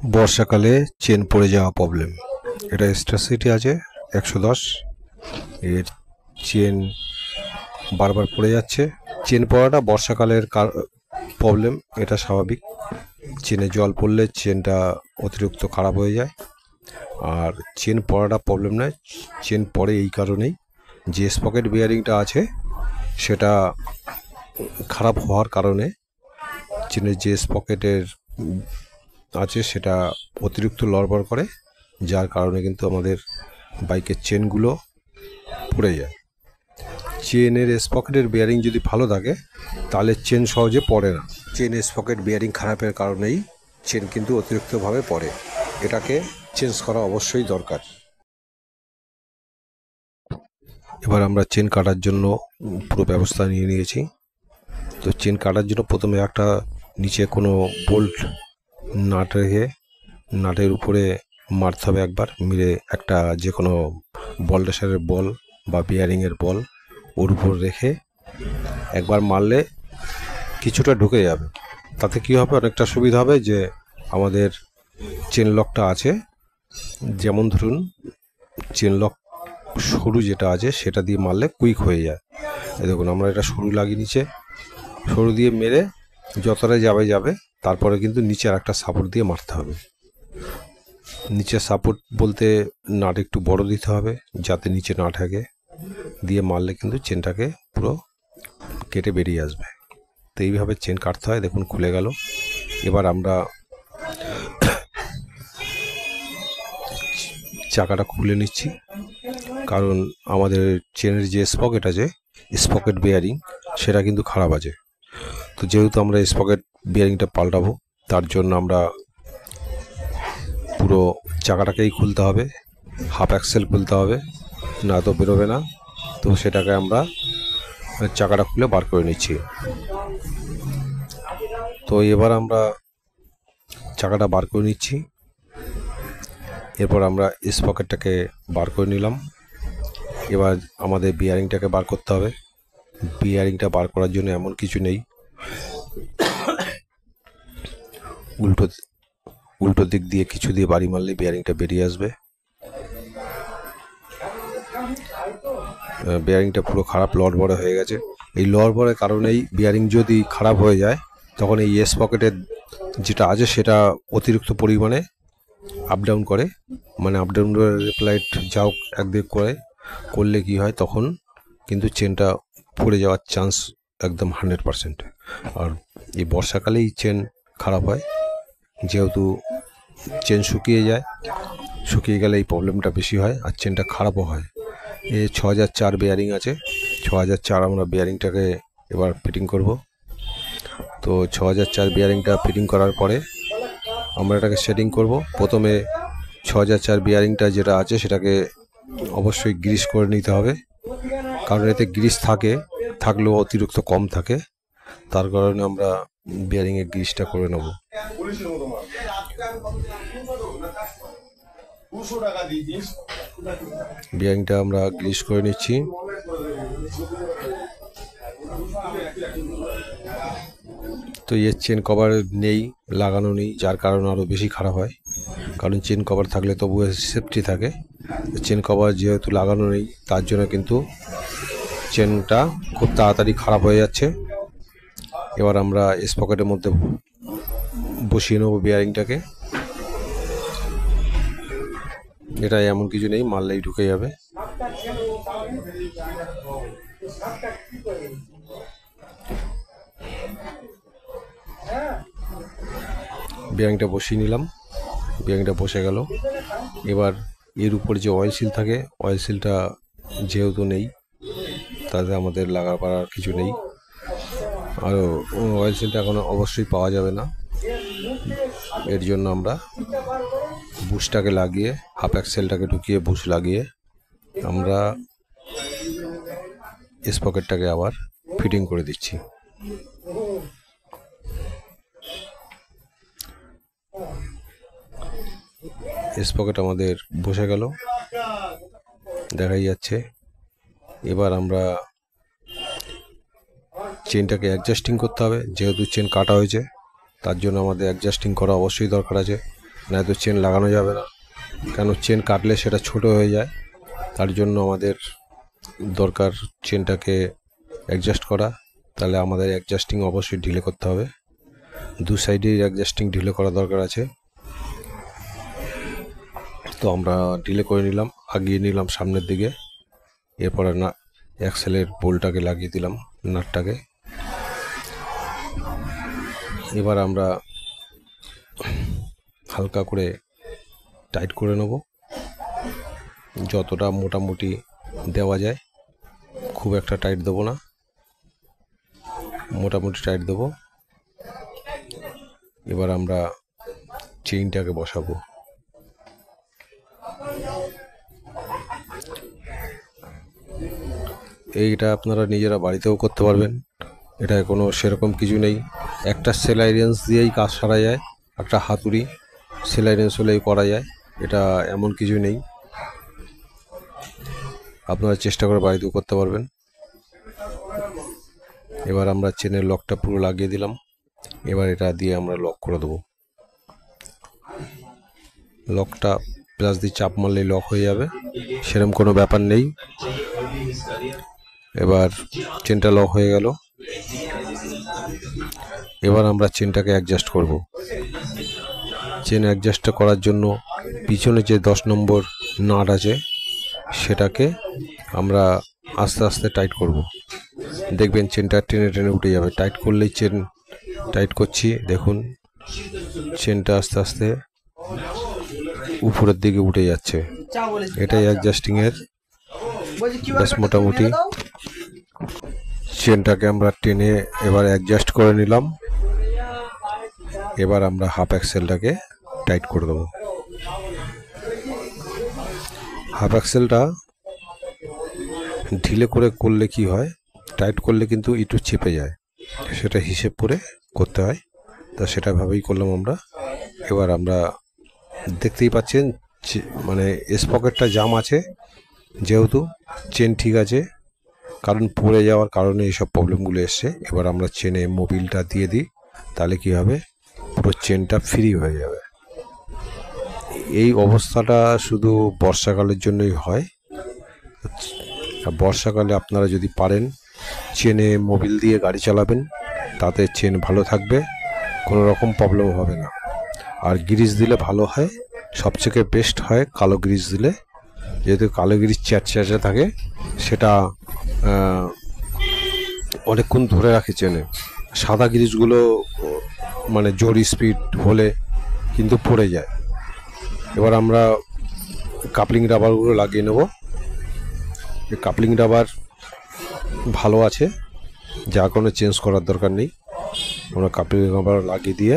বর্ষাকালে চেন পড়ে যাওয়া প্রবলেম। এটা স্ট্রেসিটি আছে 110। এর চেন বারবার পড়ে যাচ্ছে। চেন পড়াটা বর্ষাকালের প্রবলেম, এটা স্বাভাবিক। চেনে জল পড়লে চেনটা অতিরিক্ত খারাপ হয়ে যায়। আর চেন পড়াটা প্রবলেম নয়, চেন পড়ে এই কারণেই যে স্পকেট বিয়ারিংটা আছে সেটা খারাপ হওয়ার কারণে চেনের যে স্পকেটের আছে সেটা অতিরিক্ত লড়বড় করে, যার কারণে কিন্তু আমাদের বাইকের চেনগুলো পড়ে যায়। চেনের স্পকেটের বিয়ারিং যদি ভালো থাকে তাহলে চেন সহজে পড়ে না। চেন স্পকেট বিয়ারিং খারাপের কারণেই চেন কিন্তু অতিরিক্তভাবে পড়ে। এটাকে চেঞ্জ করা অবশ্যই দরকার। এবার আমরা চেন কাটার জন্য পুরো ব্যবস্থা নিয়ে নিয়েছি। তো চেন কাটার জন্য প্রথমে একটা নিচে কোনো বোল্ট নাট রেখে নাটের উপরে মারতে হবে একবার, মেরে একটা যে কোনো বল রেসারের বল বা বিয়ারিংয়ের বল ওর উপর রেখে একবার মারলে কিছুটা ঢুকে যাবে। তাতে কি হবে, অনেকটা সুবিধা হবে যে আমাদের চেন লকটা আছে, যেমন ধরুন চেন লক সরু যেটা আছে সেটা দিয়ে মারলে কুইক হয়ে যায়। এই দেখুন আমরা এটা সরু লাগিয়ে নিচে, সরু দিয়ে মেরে যতটা যাবে তারপরে কিন্তু নিচে আর একটা সাপোর্ট দিয়ে মারতে হবে। নিচে সাপোর্ট বলতে নাট একটু বড় দিতে হবে যাতে নিচে না ঠেকে, দিয়ে মারলে কিন্তু চেনটাকে পুরো কেটে বেরিয়ে আসবে। তো এইভাবে চেন কাটতে হয়। দেখুন খুলে গেল। এবার আমরা চাকাটা খুলে নিচ্ছি, কারণ আমাদের চেনের যে স্পকেট আছে স্পকেট বিয়ারিং সেটা কিন্তু খারাপ আছে। তো যেহেতু আমরা স্পকেট বিয়ারিংটা পাল্টাবো তার জন্য আমরা পুরো চাকাটাকেই খুলতে হবে, হাফ অ্যাক্সেল খুলতে হবে, না তো বেরোবে না। তো সেটাকে আমরা চাকাটা খুলে বার করে নিচ্ছি। তো এবার আমরা চাকাটা বার করে নিচ্ছি। এরপর আমরা স্পকেটটাকে বার করে নিলাম। এবার আমাদের বিয়ারিংটাকে বার করতে হবে। বিয়ারিংটা বার করার জন্য এমন কিছু নেই, উল্টো দিক দিয়ে কিছু দিয়ে বাড়ি মারলে বিয়ারিংটা বেরিয়ে আসবে। বিয়ারিংটা পুরো খারাপ, লড়বড়ে হয়ে গেছে। এই লড়বড়ের কারণেই বিয়ারিং যদি খারাপ হয়ে যায় তখন এই স্পকেটের যেটা আছে সেটা অতিরিক্ত পরিমাণে আপ ডাউন করে, মানে আপ ডাউন রেপ্লাইট যাও একদিক করলে কি হয়, তখন কিন্তু চেনটা পড়ে যাওয়ার চান্স একদম 100%। আর এই বর্ষাকালেই চেন খারাপ হয়, যেহেতু চেন শুকিয়ে যায়, শুকিয়ে গেলে এই প্রবলেমটা বেশি হয় আর চেনটা খারাপও হয়। এ 6004 বিয়ারিং আছে, 6004 আমরা বিয়ারিংটাকে এবার ফিটিং করব। তো 6004 বিয়ারিংটা ফিটিং করার পরে আমরা এটাকে সেটিং করব। প্রথমে 6004 বিয়ারিংটা যেটা আছে সেটাকে অবশ্যই গ্রিস করে নিতে হবে, কারণ এতে গ্রিস থাকলেও অতিরিক্ত কম থাকে, তার কারণে আমরা বিয়ারিংয়ের গ্রিসটা করে নেব। বিয়ারিংটা আমরা গ্রিস করে নিচ্ছি। তো এর চেন কভার নেই, লাগানো নেই, যার কারণে আরও বেশি খারাপ হয়। কারণ চেন কভার থাকলে তবু সেফটি থাকে, চেন কভার যেহেতু লাগানো নেই তার জন্য কিন্তু চেনটা খুব তাড়াতাড়ি খারাপ হয়ে যাচ্ছে। এবার আমরা স্পকেটের মধ্যে বসিয়ে নেব বিয়ারিংটাকে। এটা এমন কিছু নেই, মারলেই ঢুকে যাবে। বিয়ারিংটা বসিয়ে নিলাম, বিয়ারিংটা বসে গেল। এবার এর উপর যে অয়েল সিল থাকে, অয়েল সিলটা যেহেতু নেই তাতে আমাদের লাগাবার কিছু নেই, আর অয়েল সিলটা এখন অবশ্যই পাওয়া যাবে না। এর জন্য আমরা বুশটাকে লাগিয়ে, হাফ অ্যাক্সেলটাকে ঢুকিয়ে বুশ লাগিয়ে আমরা স্পকেটটাকে আবার ফিটিং করে দিচ্ছি। স্পকেট আমাদের বসে গেল, দেখাই যাচ্ছে। এবার আমরা চেনটাকে অ্যাডজাস্টিং করতে হবে, যেহেতু চেন কাটা হয়েছে তার জন্য আমাদের অ্যাডজাস্টিং করা অবশ্যই দরকার আছে। নয়তো চেন লাগানো যাবে না, কেন চেন কাটলে সেটা ছোট হয়ে যায়। তার জন্য আমাদের দরকার চেনটাকে অ্যাডজাস্ট করা। তাহলে আমাদের অ্যাডজাস্টিং অবশ্যই ঢিলে করতে হবে, দু সাইডেই অ্যাডজাস্টিং ঢিলে করা দরকার আছে। তো আমরা ঢিলে করে নিলাম, আগিয়ে নিলাম সামনের দিকে। এরপরে না অ্যাক্সেলের বোল্টটাকে লাগিয়ে দিলাম, নাটটাকে। এবার আমরা হালকা করে টাইট করে নেব, যতটা মোটামুটি দেওয়া যায়। খুব একটা টাইট দেবো না, মোটামুটি টাইট দেবো। এবার আমরা চেইনটাকে বসাবো। এইটা আপনারা নিজেরা বাড়িতেও করতে পারবেন, এটা কোনো সেরকম কিছু নেই। একটা সেলাই রেঞ্জ দিয়েই কাজ সারা যায়, একটা হাতুড়ি সেলাই রেঞ্জ হলেই করা যায়, এটা এমন কিছু নেই। আপনারা চেষ্টা করে বাড়িতেও করতে পারবেন। এবার আমরা চেনের লকটা পুরো লাগিয়ে দিলাম। এবার এটা দিয়ে আমরা লক করে দেবো। লকটা প্লাস দিয়ে চাপ মারলেই লক হয়ে যাবে, সেরকম কোনো ব্যাপার নেই। এবার চেনটা লক হয়ে গেল। এবার আমরা চেনটাকে অ্যাডজাস্ট করব। চেন অ্যাডজাস্ট করার জন্য পিছনে যে 10 নম্বর নাট আছে সেটাকে আমরা আস্তে আস্তে টাইট করব। দেখবেন চেনটা টেনে টেনে উঠে যাবে। টাইট করলেই চেন টাইট করছি, দেখুন চেনটা আস্তে আস্তে উপরের দিকে উঠে যাচ্ছে। এটাই অ্যাডজাস্টিংয়ের ব্যাস। মোটামুটি চেনটাকে আমরা টেনে এবার অ্যাডজাস্ট করে নিলাম। এবার আমরা হাফ অ্যাক্সেলটাকে টাইট করে দেবো। হাফ অ্যাক্সেলটা ঢিলে করে করলে কি হয়, টাইট করলে কিন্তু একটু চেপে যায়, সেটা হিসেব করে করতে হয়। তা সেটা ভাবেই করলাম আমরা। এবার আমরা দেখতেই পাচ্ছেন মানে স্পকেটটা জাম আছে, যেহেতু চেন ঠিক আছে, কারণ পড়ে যাওয়ার কারণে এইসব প্রবলেমগুলো এসছে। এবার আমরা চেনে মোবিলটা দিয়ে দিই, তাহলে কি হবে, পুরো চেনটা ফ্রি হয়ে যাবে। এই অবস্থাটা শুধু বর্ষাকালের জন্যই হয়। বর্ষাকালে আপনারা যদি পারেন চেনে মোবিল দিয়ে গাড়ি চালাবেন, তাতে চেন ভালো থাকবে, কোনো রকম প্রবলেম হবে না। আর গ্রিজ দিলে ভালো হয়, সবথেকে বেস্ট হয় কালো গ্রিজ দিলে, যেহেতু কালো গ্রিজ চ্যাটচ্যাটে থাকে, সেটা অনেকক্ষণ ধরে রাখে চেনে। সাদা গ্রিজগুলো মানে জোর স্পিড হলে কিন্তু পড়ে যায়। এবার আমরা কাপলিং রাবারগুলো লাগিয়ে নেব। কাপলিং রাবার ভালো আছে, যা কোনো চেঞ্জ করার দরকার নেই। আমরা কাপলিং রাবার লাগিয়ে দিয়ে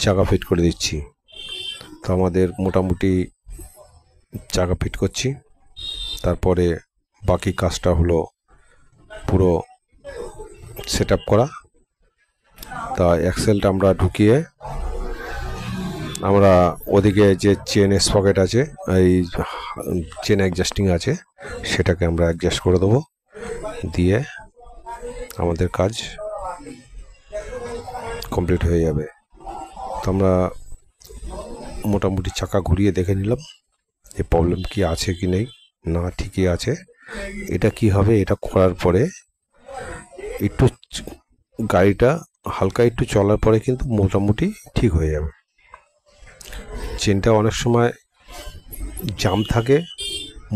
চাকা ফিট করে দিচ্ছি। তো আমাদের মোটামুটি চাকা ফিট করছি। তারপরে বাকি কাজটা হলো পুরো সেট আপ করা। তা অ্যাক্সেলটা আমরা ঢুকিয়ে আমরা ওদিকে যে চেন স্পকেট আছে, এই চেন অ্যাডজাস্টিং আছে, সেটাকে আমরা অ্যাডজাস্ট করে দেবো। দিয়ে আমাদের কাজ কমপ্লিট হয়ে যাবে। তো আমরা মোটামুটি চাকা ঘুরিয়ে দেখে নিলাম যে প্রবলেম কি আছে কি নেই। না, ঠিকই আছে। এটা কি হবে, এটা করার পরে একটু গাড়িটা হালকা একটু চলার পরে কিন্তু মোটামুটি ঠিক হয়ে যাবে। চেনটা অনেক সময় জাম থাকে,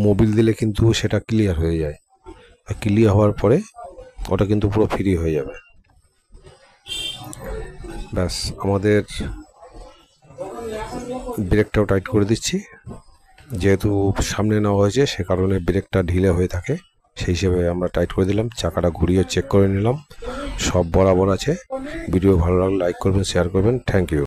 মোবিল দিলে কিন্তু সেটা ক্লিয়ার হয়ে যায়। আর ক্লিয়ার হওয়ার পরে ওটা কিন্তু পুরো ফ্রি হয়ে যাবে। ব্যাস, আমাদের ব্রেকটাও টাইট করে দিচ্ছি। যেহেতু সামনে নেওয়া হয়েছে, সে কারণে ব্রেকটা ঢিলে হয়ে থাকে, সেই হিসেবে আমরা টাইট করে দিলাম। চাকাটা ঘুরিয়ে চেক করে নিলাম, সব বরাবর আছে। ভিডিও ভালো লাগলে লাইক করবেন, শেয়ার করবেন। Thank you.